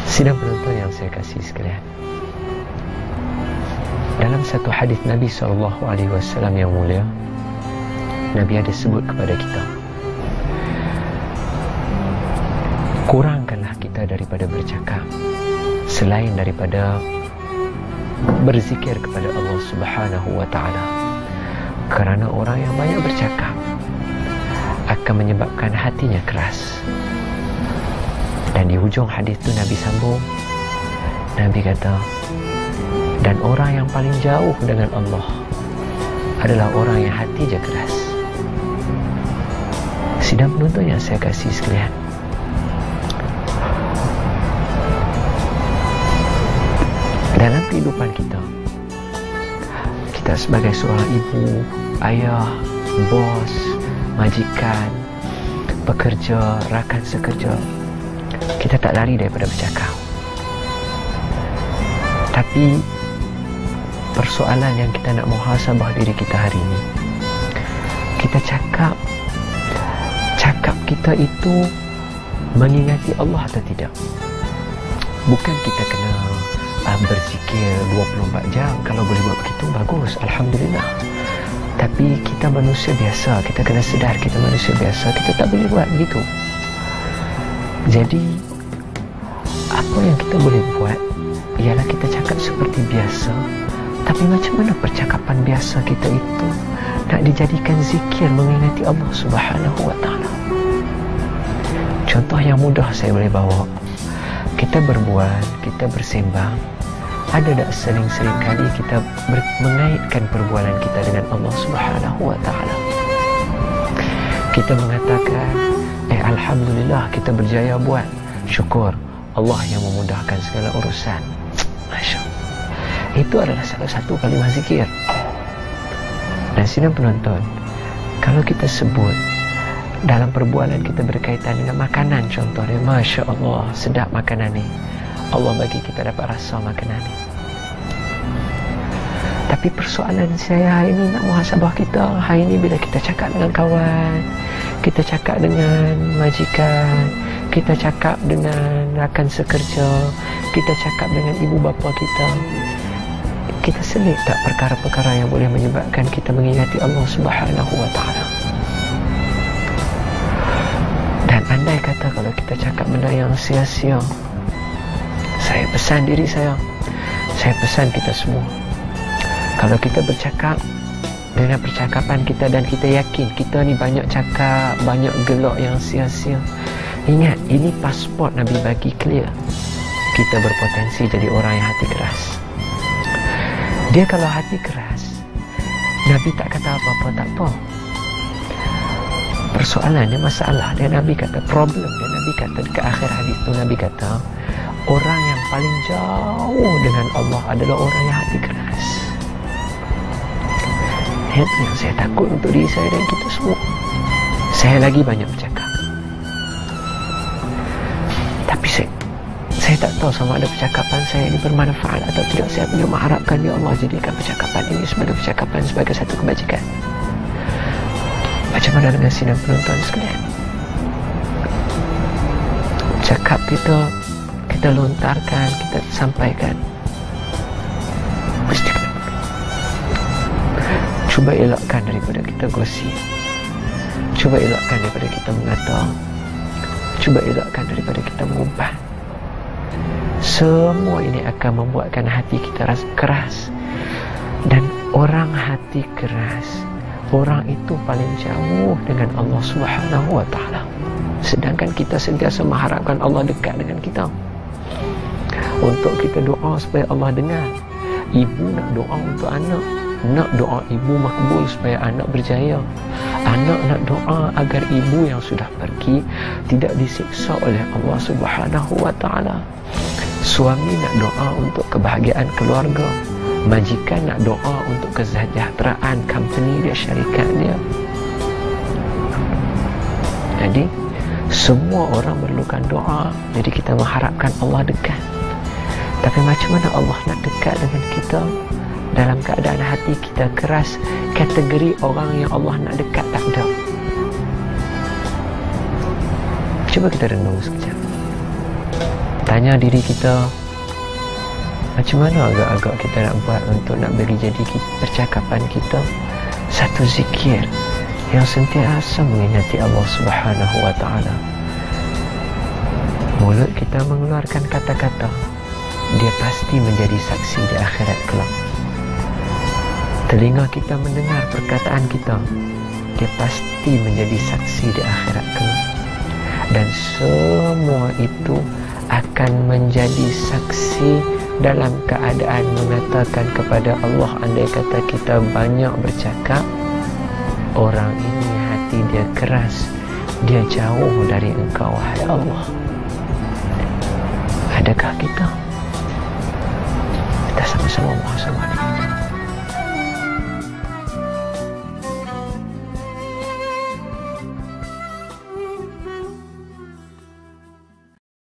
Sidang penonton yang saya kasih sekalian, dalam satu hadis Nabi SAW yang mulia, Nabi ada sebut kepada kita, kurangkanlah kita daripada bercakap selain daripada berzikir kepada Allah Subhanahu wa ta'ala. Kerana orang yang banyak bercakap akan menyebabkan hatinya keras. Dan di hujung hadis tu Nabi sambung, Nabi kata, dan orang yang paling jauh dengan Allah adalah orang yang hatinya keras. Sidang penonton yang saya kasih sekalian, dalam kehidupan kita, kita sebagai seorang ibu, ayah, bos, majikan, pekerja, rakan sekerja, kita tak lari daripada bercakap. Tapi persoalan yang kita nak muhasabah diri kita hari ini, kita cakap kita itu mengingati Allah atau tidak. Bukan kita kena berzikir 24 jam. Kalau boleh buat begitu, bagus, Alhamdulillah. Tapi kita manusia biasa, kita kena sedar kita manusia biasa, kita tak boleh buat begitu. Jadi apa yang kita boleh buat ialah kita cakap seperti biasa. Tapi macam mana percakapan biasa kita itu nak dijadikan zikir mengingati Allah Subhanahu wa ta'ala? Contoh yang mudah saya boleh bawa, kita berbual, kita bersembang, ada tak sering-sering kali kita mengaitkan perbualan kita dengan Allah Subhanahu wa ta'ala? Kita mengatakan, Alhamdulillah kita berjaya buat, syukur Allah yang memudahkan segala urusan. Masya Allah. Itu adalah salah satu kalimah zikir. Dan sidang penonton, kalau kita sebut dalam perbualan kita berkaitan dengan makanan, contohnya, Masya Allah, sedap makanan ni, Allah bagi kita dapat rasa makanan ni. Tapi persoalan saya hari ini, nak muhasabah kita hari ini, bila kita cakap dengan kawan, kita cakap dengan majikan, kita cakap dengan rakan sekerja, kita cakap dengan ibu bapa kita selit tak perkara-perkara yang boleh menyebabkan kita mengingati Allah Subhanahu wa ta'ala? Dan andai kata kalau kita cakap benda yang sia-sia, saya pesan diri saya pesan kita semua, kalau kita bercakap dengan percakapan kita dan kita yakin kita ni banyak cakap, banyak gelak yang sia-sia, ingat, ini pasport Nabi bagi clear, kita berpotensi jadi orang yang hati keras. Dia kalau hati keras, Nabi tak kata apa-apa, tak apa. Persoalannya, masalah dia, Nabi kata problem dia, Nabi kata dekat akhir hadis tu, Nabi kata orang yang paling jauh dengan Allah adalah orang yang hati keras. Yang saya takut untuk diri saya dan kita semua. Saya lagi banyak bercakap, tapi saya tak tahu sama ada percakapan saya ini bermanfaat atau tidak. Saya punya mengharapkan, ya Allah, jadikan percakapan ini sebagai percakapan sebagai satu kebajikan. Macam mana dengan sidang penonton sekalian? Cakap kita lontarkan, kita sampaikan, mesti kena. Cuba elakkan daripada kita gosip, cuba elakkan daripada kita mengata, cuba elakkan daripada kita mengumpat. Semua ini akan membuatkan hati kita rasa keras. Dan orang hati keras, orang itu paling jauh dengan Allah Subhanahu wa ta'ala. Sedangkan kita sentiasa mengharapkan Allah dekat dengan kita. Untuk kita doa supaya Allah dengar. Ibu nak doa untuk anak, nak doa ibu makbul supaya anak berjaya. Anak nak doa agar ibu yang sudah pergi tidak disiksa oleh Allah Subhanahu wa ta'ala. Suami nak doa untuk kebahagiaan keluarga, majikan nak doa untuk kesejahteraan company dia, syarikat dia. Jadi semua orang memerlukan doa. Jadi kita mengharapkan Allah dekat. Tapi macam mana Allah nak dekat dengan kita dalam keadaan hati kita keras? Kategori orang yang Allah nak dekat tak ada. Cuba kita renung sekejap. Tanya diri kita, macam mana agak-agak kita nak buat untuk nak bagi jadi percakapan kita satu zikir yang sentiasa mengingati Allah Subhanahu wa ta'ala. Mulut kita mengeluarkan kata-kata, dia pasti menjadi saksi di akhirat kelak. Telinga kita mendengar perkataan kita, dia pasti menjadi saksi di akhirat kelak. Dan semua itu akan menjadi saksi dalam keadaan mengatakan kepada Allah, andai kata kita banyak bercakap, orang ini hati dia keras, dia jauh dari Engkau, wahai Allah. Adakah kita? Kita sama-sama mohon sama